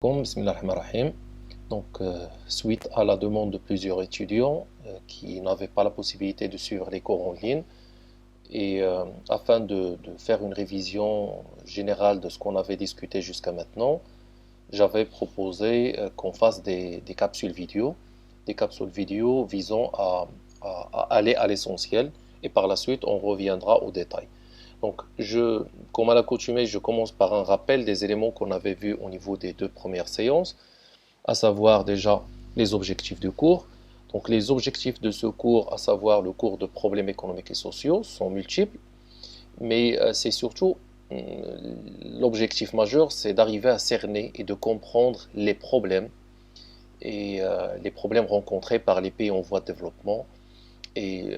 Bismillahirrahmanirrahim. Donc, suite à la demande de plusieurs étudiants qui n'avaient pas la possibilité de suivre les cours en ligne, et afin de faire une révision générale de ce qu'on avait discuté jusqu'à maintenant, j'avais proposé qu'on fasse des capsules vidéo visant à aller à l'essentiel, et par la suite on reviendra aux détails. Donc, comme à l'accoutumée, je commence par un rappel des éléments qu'on avait vus au niveau des deux premières séances, à savoir déjà les objectifs du cours. Donc, les objectifs de ce cours, à savoir le cours de problèmes économiques et sociaux, sont multiples, mais c'est surtout l'objectif majeur, c'est d'arriver à cerner et de comprendre les problèmes rencontrés par les pays en voie de développement et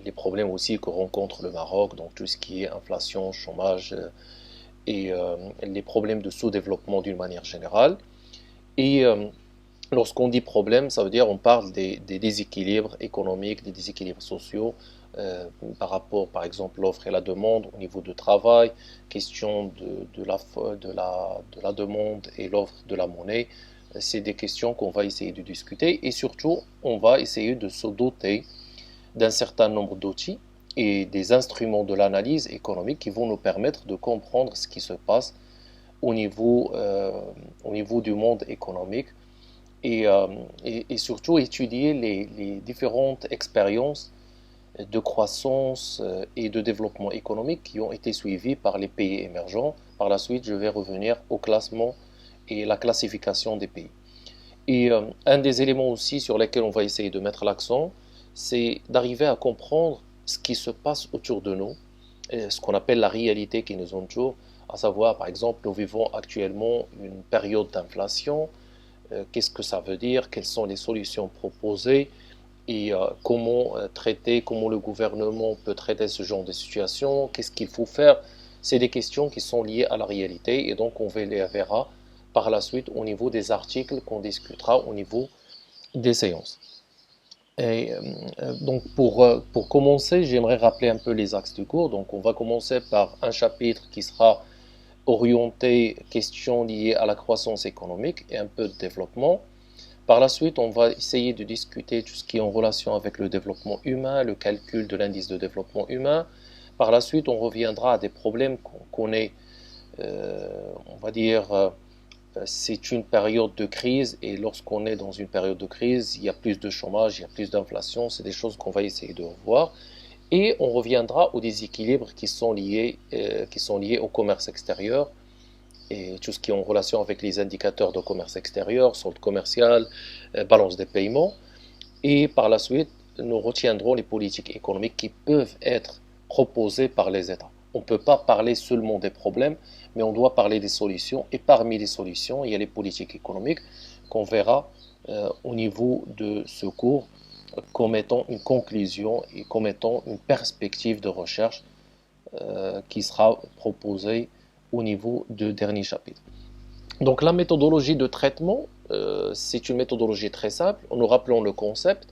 les problèmes aussi que rencontre le Maroc, donc tout ce qui est inflation, chômage et les problèmes de sous-développement d'une manière générale. Et lorsqu'on dit problème, ça veut dire on parle des déséquilibres économiques, des déséquilibres sociaux par rapport, par exemple, l'offre et la demande au niveau du travail, question de la demande et l'offre de la monnaie. C'est des questions qu'on va essayer de discuter et surtout, on va essayer de se doter d'un certain nombre d'outils et des instruments de l'analyse économique qui vont nous permettre de comprendre ce qui se passe au niveau du monde économique et surtout étudier les différentes expériences de croissance et de développement économique qui ont été suivies par les pays émergents. Par la suite, je vais revenir au classement et la classification des pays. Et un des éléments aussi sur lesquels on va essayer de mettre l'accent, c'est d'arriver à comprendre ce qui se passe autour de nous, ce qu'on appelle la réalité qui nous entoure, à savoir, par exemple, nous vivons actuellement une période d'inflation. Qu'est-ce que ça veut dire? Quelles sont les solutions proposées? Et comment le gouvernement peut traiter ce genre de situation? Qu'est-ce qu'il faut faire? C'est des questions qui sont liées à la réalité et donc on les verra par la suite au niveau des articles qu'on discutera au niveau des séances. Et donc pour commencer, j'aimerais rappeler un peu les axes du cours. Donc on va commencer par un chapitre qui sera orienté questions liées à la croissance économique et un peu de développement. Par la suite, on va essayer de discuter tout ce qui est en relation avec le développement humain, le calcul de l'indice de développement humain. Par la suite, on reviendra à des problèmes qu'on connaît, on va dire, c'est une période de crise et lorsqu'on est dans une période de crise, il y a plus de chômage, il y a plus d'inflation, c'est des choses qu'on va essayer de revoir. Et on reviendra aux déséquilibres qui sont liés au commerce extérieur et tout ce qui est en relation avec les indicateurs de commerce extérieur, solde commercial, balance des paiements. Et par la suite, nous retiendrons les politiques économiques qui peuvent être proposées par les États. On ne peut pas parler seulement des problèmes, mais on doit parler des solutions. Et parmi les solutions, il y a les politiques économiques qu'on verra au niveau de ce cours comme étant une conclusion et comme étant une perspective de recherche qui sera proposée au niveau du dernier chapitre. Donc la méthodologie de traitement, c'est une méthodologie très simple. Nous rappelons le concept,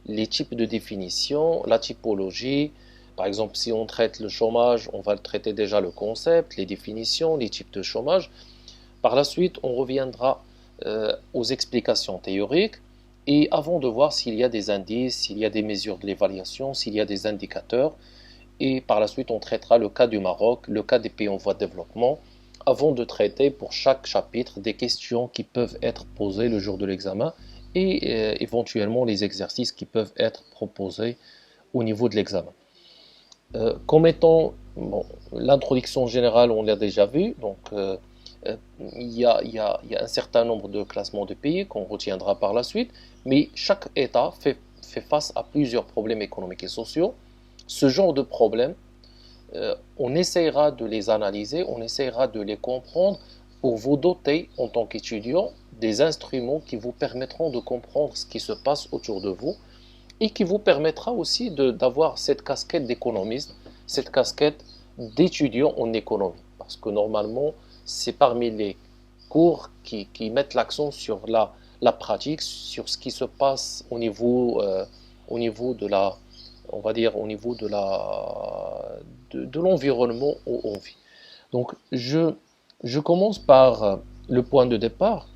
les types de définition, la typologie. Par exemple, si on traite le chômage, on va traiter déjà le concept, les définitions, les types de chômage. Par la suite, on reviendra aux explications théoriques et avant de voir s'il y a des indices, s'il y a des mesures de l'évaluation, s'il y a des indicateurs. Et par la suite, on traitera le cas du Maroc, le cas des pays en voie de développement, avant de traiter pour chaque chapitre des questions qui peuvent être posées le jour de l'examen et éventuellement les exercices qui peuvent être proposés au niveau de l'examen. Comme étant, bon, l'introduction générale, on l'a déjà vu, donc il y a un certain nombre de classements de pays qu'on retiendra par la suite, mais chaque État fait face à plusieurs problèmes économiques et sociaux. Ce genre de problèmes, on essaiera de les analyser, on essaiera de les comprendre pour vous doter en tant qu'étudiant des instruments qui vous permettront de comprendre ce qui se passe autour de vous et qui vous permettra aussi d'avoir cette casquette d'économiste, cette casquette d'étudiant en économie. Parce que normalement, c'est parmi les cours qui mettent l'accent sur la pratique, sur ce qui se passe au niveau de la, on va dire, au niveau de l'environnement où on vit. Donc, je commence par le point de départ.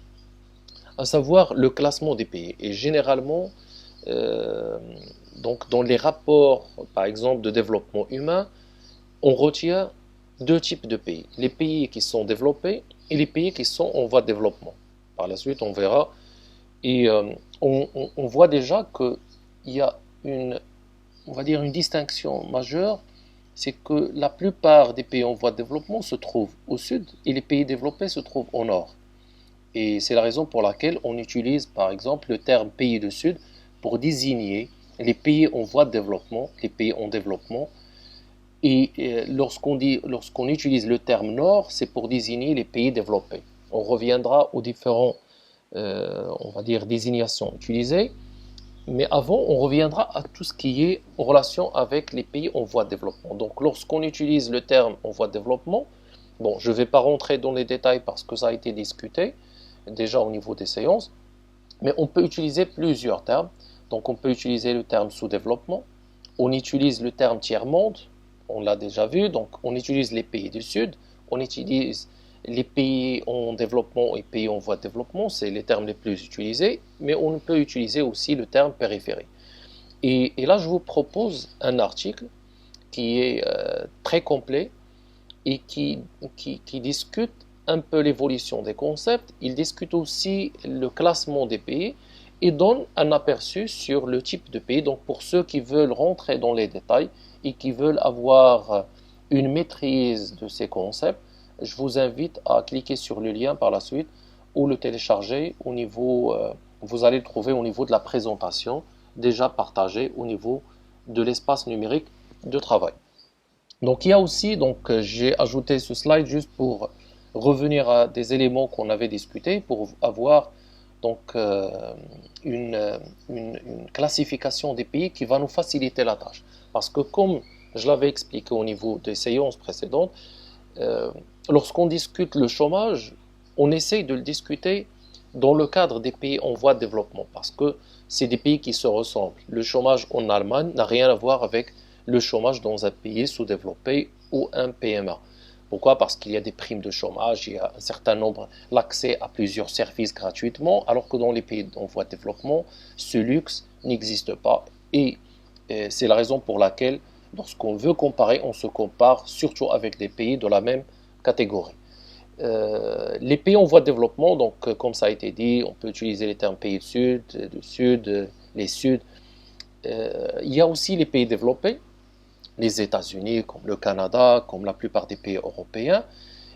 à savoir le classement des pays. Et généralement, euh, donc dans les rapports, par exemple, de développement humain, on retient deux types de pays. Les pays qui sont développés et les pays qui sont en voie de développement. Par la suite, on verra. Et on voit déjà qu'il y a on va dire une distinction majeure, c'est que la plupart des pays en voie de développement se trouvent au sud et les pays développés se trouvent au nord. Et c'est la raison pour laquelle on utilise par exemple le terme pays du sud pour désigner les pays en voie de développement, les pays en développement. Et lorsqu'on utilise le terme nord, c'est pour désigner les pays développés. On reviendra aux différents, on va dire, désignations utilisées. Mais avant, on reviendra à tout ce qui est en relation avec les pays en voie de développement. Donc, lorsqu'on utilise le terme en voie de développement, bon, je ne vais pas rentrer dans les détails parce que ça a été discuté déjà au niveau des séances, mais on peut utiliser plusieurs termes. Donc, on peut utiliser le terme sous-développement, on utilise le terme tiers-monde, on l'a déjà vu, donc on utilise les pays du Sud, on utilise les pays en développement et pays en voie de développement, c'est les termes les plus utilisés, mais on peut utiliser aussi le terme périphérie. Et là, je vous propose un article qui est très complet et qui discute un peu l'évolution des concepts. Il discute aussi le classement des pays et donne un aperçu sur le type de pays. Donc pour ceux qui veulent rentrer dans les détails et qui veulent avoir une maîtrise de ces concepts, je vous invite à cliquer sur le lien par la suite ou le télécharger au niveau, vous allez le trouver au niveau de la présentation déjà partagée au niveau de l'espace numérique de travail. Donc il y a aussi, j'ai ajouté ce slide juste pour revenir à des éléments qu'on avait discutés, pour avoir donc une classification des pays qui va nous faciliter la tâche. Parce que comme je l'avais expliqué au niveau des séances précédentes, lorsqu'on discute le chômage, on essaye de le discuter dans le cadre des pays en voie de développement, parce que c'est des pays qui se ressemblent. Le chômage en Allemagne n'a rien à voir avec le chômage dans un pays sous-développé ou un PMA. Pourquoi? Parce qu'il y a des primes de chômage, il y a un certain nombre, l'accès à plusieurs services gratuitement, alors que dans les pays en voie de développement, ce luxe n'existe pas. Et c'est la raison pour laquelle, lorsqu'on veut comparer, on se compare surtout avec des pays de la même catégorie. Les pays en voie de développement, donc comme ça a été dit, on peut utiliser les termes pays du sud, les suds. Il y a aussi les pays développés, les États-Unis, comme le Canada, comme la plupart des pays européens.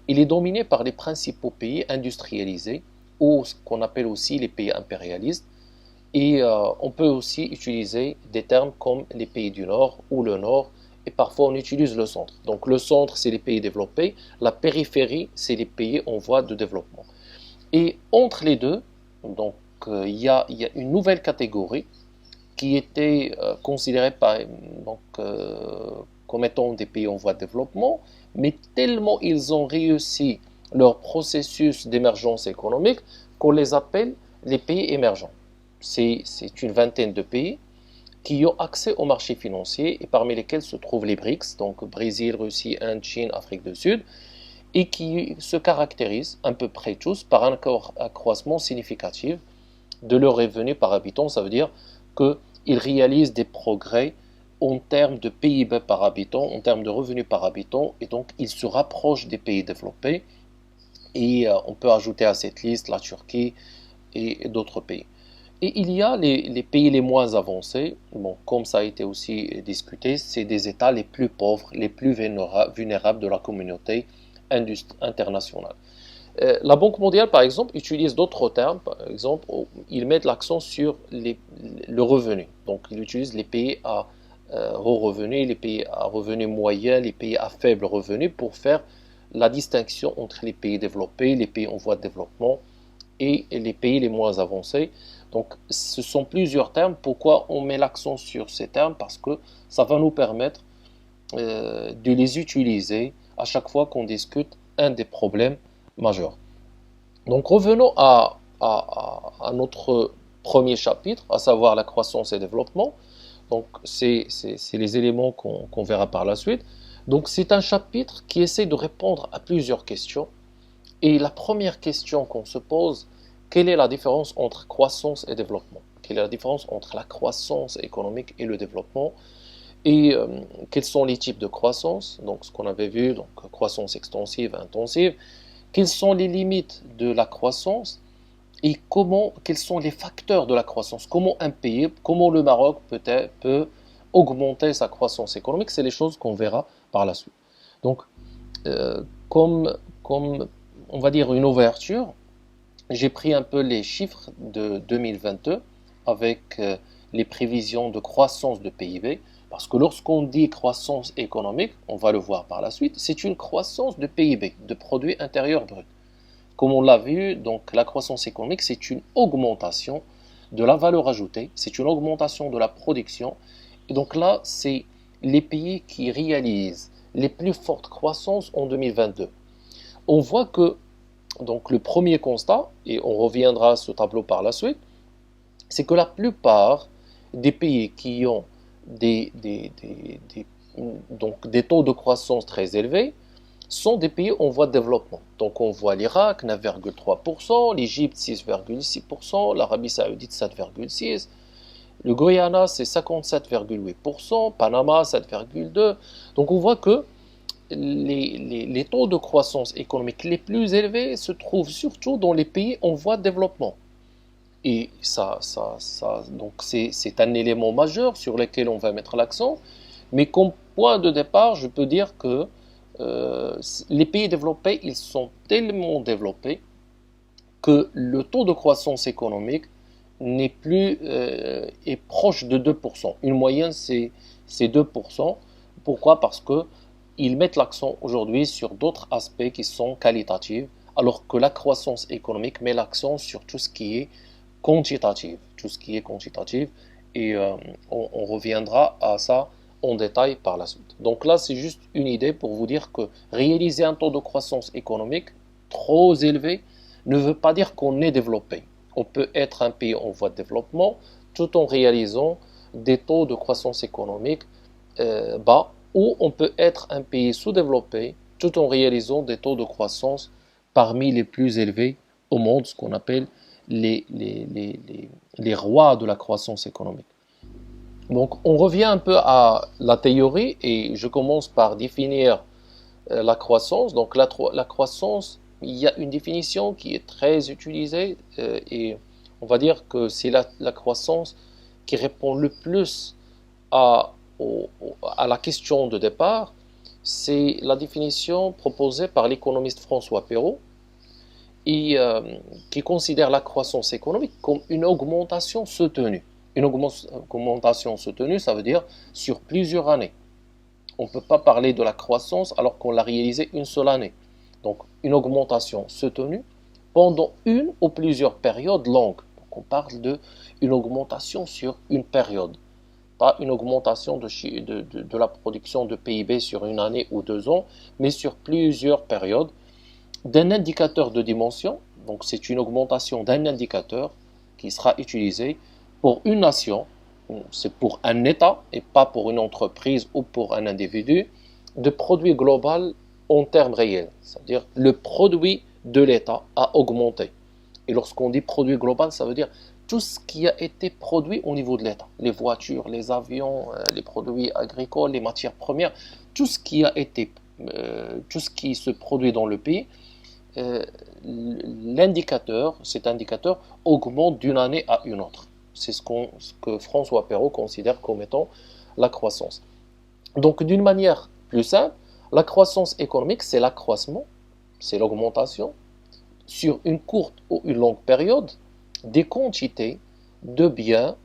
Il est dominé par les principaux pays industrialisés, ou ce qu'on appelle aussi les pays impérialistes. Et on peut aussi utiliser des termes comme les pays du Nord ou le Nord, et parfois on utilise le centre. Donc le centre, c'est les pays développés, la périphérie, c'est les pays en voie de développement. Et entre les deux, donc il y a une nouvelle catégorie qui étaient considérés comme étant des pays en voie de développement, mais tellement ils ont réussi leur processus d'émergence économique qu'on les appelle les pays émergents. C'est une vingtaine de pays qui ont accès au marché financier et parmi lesquels se trouvent les BRICS, donc Brésil, Russie, Inde, Chine, Afrique du Sud, et qui se caractérisent à peu près tous par un accroissement significatif de leurs revenus par habitant. Ça veut dire qu'ils réalisent des progrès en termes de PIB par habitant, en termes de revenus par habitant, et donc ils se rapprochent des pays développés. Et on peut ajouter à cette liste la Turquie et d'autres pays. Et il y a les pays les moins avancés, bon, comme ça a été aussi discuté, c'est des États les plus pauvres, les plus vulnérables de la communauté internationale. La Banque mondiale, par exemple, utilise d'autres termes. Par exemple, ils mettent l'accent sur le revenu. Donc, ils utilisent les pays à haut revenu, les pays à revenu moyen, les pays à faible revenu pour faire la distinction entre les pays développés, les pays en voie de développement et les pays les moins avancés. Donc, ce sont plusieurs termes. Pourquoi on met l'accent sur ces termes? Parce que ça va nous permettre de les utiliser à chaque fois qu'on discute un des problèmes majeurs. Donc revenons à notre premier chapitre, à savoir la croissance et développement. Donc c'est les éléments qu'on verra par la suite. Donc c'est un chapitre qui essaie de répondre à plusieurs questions. Et la première question qu'on se pose, quelle est la différence entre croissance et développement? Quelle est la différence entre la croissance économique et le développement? Et quels sont les types de croissance? Donc, ce qu'on avait vu, donc croissance extensive, intensive. Quelles sont les limites de la croissance et quels sont les facteurs de la croissance? Comment un pays, comment le Maroc peut augmenter sa croissance économique? C'est les choses qu'on verra par la suite. Donc, euh, comme on va dire une ouverture, j'ai pris un peu les chiffres de 2022 avec les prévisions de croissance de PIB. Parce que lorsqu'on dit croissance économique, on va le voir par la suite, c'est une croissance de PIB, de produit intérieur brut. Comme on l'a vu, donc la croissance économique, c'est une augmentation de la valeur ajoutée, c'est une augmentation de la production. Et donc là, c'est les pays qui réalisent les plus fortes croissances en 2022. On voit que donc le premier constat, et on reviendra à ce tableau par la suite, c'est que la plupart des pays qui ont donc des taux de croissance très élevés sont des pays en voie de développement. Donc on voit l'Irak 9,3%, l'Égypte 6,6%, l'Arabie Saoudite 7,6%, le Guyana c'est 57,8%, Panama 7,2%. Donc on voit que les taux de croissance économique les plus élevés se trouvent surtout dans les pays en voie de développement. Et donc c'est un élément majeur sur lequel on va mettre l'accent. Mais comme point de départ, je peux dire que les pays développés, ils sont tellement développés que le taux de croissance économique n'est plus est proche de 2%. Une moyenne, c'est 2%. Pourquoi? Parce que ils mettent l'accent aujourd'hui sur d'autres aspects qui sont qualitatifs, alors que la croissance économique met l'accent sur tout ce qui est quantitatif, et on reviendra à ça en détail par la suite. Donc là, c'est juste une idée pour vous dire que réaliser un taux de croissance économique trop élevé ne veut pas dire qu'on est développé. On peut être un pays en voie de développement tout en réalisant des taux de croissance économique bas, ou on peut être un pays sous-développé tout en réalisant des taux de croissance parmi les plus élevés au monde, ce qu'on appelle les rois de la croissance économique. Donc on revient un peu à la théorie et je commence par définir la croissance. Donc la croissance, il y a une définition qui est très utilisée et on va dire que c'est la croissance qui répond le plus à la question de départ. C'est la définition proposée par l'économiste François Perrault et qui considère la croissance économique comme une augmentation soutenue. Une augmentation soutenue, ça veut dire sur plusieurs années. On ne peut pas parler de la croissance alors qu'on l'a réalisée une seule année. Donc une augmentation soutenue pendant une ou plusieurs périodes longues. Donc on parle d'une augmentation sur une période. Pas une augmentation de la production de PIB sur une année ou 2 ans, mais sur plusieurs périodes d'un indicateur de dimension. Donc c'est une augmentation d'un indicateur qui sera utilisé pour une nation, c'est pour un État et pas pour une entreprise ou pour un individu, de produit global en termes réels. C'est-à-dire le produit de l'État a augmenté. Et lorsqu'on dit produit global, ça veut dire tout ce qui a été produit au niveau de l'État. Les voitures, les avions, les produits agricoles, les matières premières, tout ce qui se produit dans le pays, cet indicateur augmente d'une année à une autre. C'est ce que François Perrault considère comme étant la croissance. Donc d'une manière plus simple, la croissance économique, c'est l'accroissement, c'est l'augmentation sur une courte ou une longue période des quantités de biens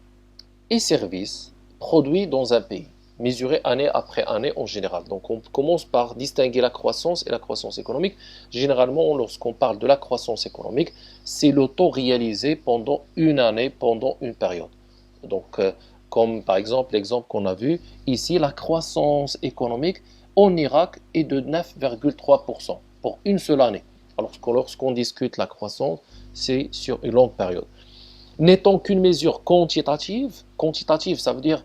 et services produits dans un pays, mesurés année après année en général. Donc on commence par distinguer la croissance et la croissance économique. Généralement, lorsqu'on parle de la croissance économique, c'est le taux réalisé pendant une année, pendant une période. Donc comme par exemple l'exemple qu'on a vu ici, la croissance économique en Irak est de 9,3% pour une seule année. Alors que lorsqu'on discute la croissance, c'est sur une longue période. N'étant qu'une mesure quantitative, ça veut dire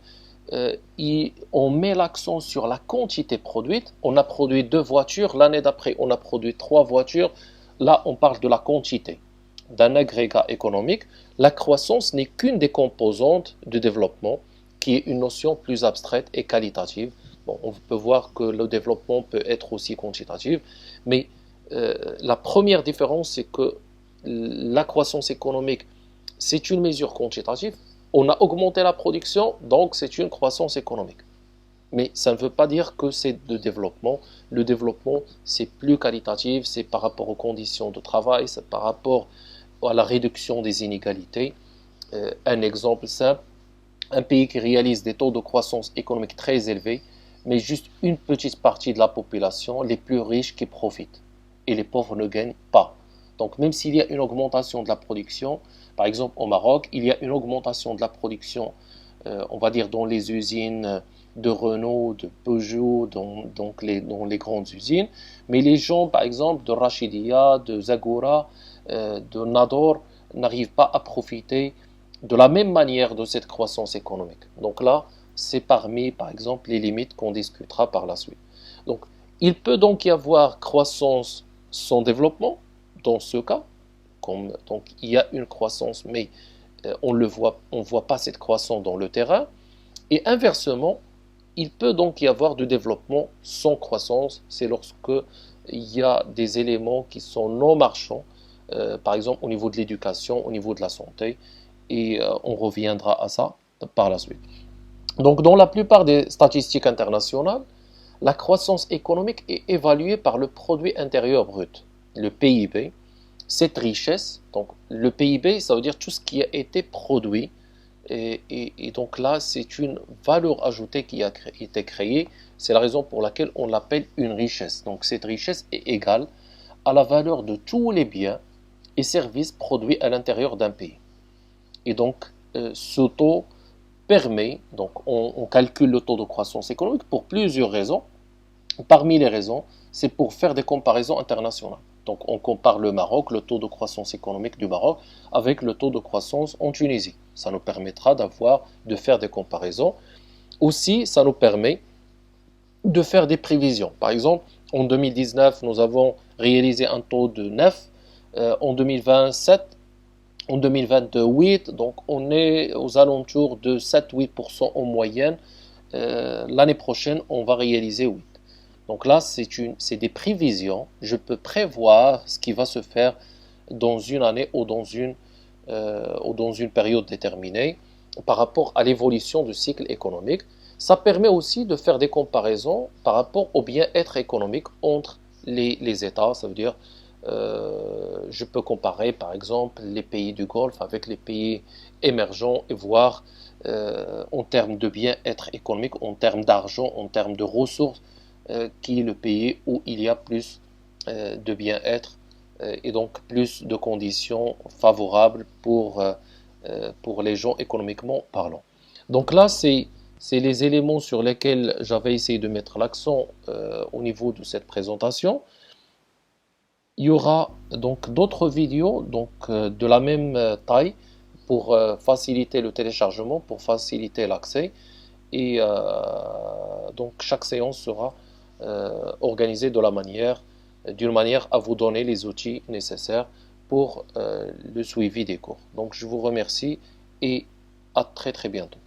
on met l'accent sur la quantité produite. On a produit 2 voitures, l'année d'après on a produit 3 voitures. Là on parle de la quantité. d'un agrégat économique, la croissance n'est qu'une des composantes du développement, qui est une notion plus abstraite et qualitative. Bon, on peut voir que le développement peut être aussi quantitatif, mais la première différence, c'est que la croissance économique, c'est une mesure quantitative. On a augmenté la production, donc c'est une croissance économique. Mais ça ne veut pas dire que c'est de développement. Le développement, c'est plus qualitatif, c'est par rapport aux conditions de travail, c'est par rapport à la réduction des inégalités. Un exemple simple, un pays qui réalise des taux de croissance économique très élevés, mais juste une petite partie de la population, les plus riches, qui profitent. Et les pauvres ne gagnent pas. Donc même s'il y a une augmentation de la production, par exemple au Maroc, il y a une augmentation de la production, on va dire dans les usines de Renault, de Peugeot, dans les grandes usines, mais les gens, par exemple, de Rachidia, de Zagora, de Nador, n'arrivent pas à profiter de la même manière de cette croissance économique. Donc là, c'est parmi, par exemple, les limites qu'on discutera par la suite. Donc, il peut donc y avoir croissance sans développement, dans ce cas, donc il y a une croissance, mais on ne voit pas cette croissance dans le terrain. Et inversement, il peut donc y avoir du développement sans croissance, c'est lorsque il y a des éléments qui sont non marchands, par exemple au niveau de l'éducation, au niveau de la santé, et on reviendra à ça par la suite. Donc dans la plupart des statistiques internationales, la croissance économique est évaluée par le produit intérieur brut, le PIB. Cette richesse, donc le PIB, ça veut dire tout ce qui a été produit, et donc là, c'est une valeur ajoutée qui a été créée. C'est la raison pour laquelle on l'appelle une richesse. Donc cette richesse est égale à la valeur de tous les biens et services produits à l'intérieur d'un pays. Et donc ce taux permet, donc on calcule le taux de croissance économique pour plusieurs raisons. Parmi les raisons, c'est pour faire des comparaisons internationales. Donc on compare le Maroc, le taux de croissance économique du Maroc, avec le taux de croissance en Tunisie. Ça nous permettra de faire des comparaisons. Aussi, ça nous permet de faire des prévisions. Par exemple, en 2019, nous avons réalisé un taux de 9, en 2027, en 2028, donc on est aux alentours de 7-8% en moyenne. L'année prochaine, on va réaliser 8. Donc là, c'est des prévisions. Je peux prévoir ce qui va se faire dans une année ou dans une période déterminée par rapport à l'évolution du cycle économique. Ça permet aussi de faire des comparaisons par rapport au bien-être économique entre les États. Ça veut dire, je peux comparer par exemple les pays du Golfe avec les pays émergents et voir en termes de bien-être économique, en termes d'argent, en termes de ressources, qui est le pays où il y a plus de bien-être et donc plus de conditions favorables pour les gens économiquement parlant. Donc là, c'est les éléments sur lesquels j'avais essayé de mettre l'accent au niveau de cette présentation. Il y aura donc d'autres vidéos donc, de la même taille pour faciliter le téléchargement, pour faciliter l'accès. Et donc chaque séance sera organisée d'une manière à vous donner les outils nécessaires pour le suivi des cours. Donc je vous remercie et à très très bientôt.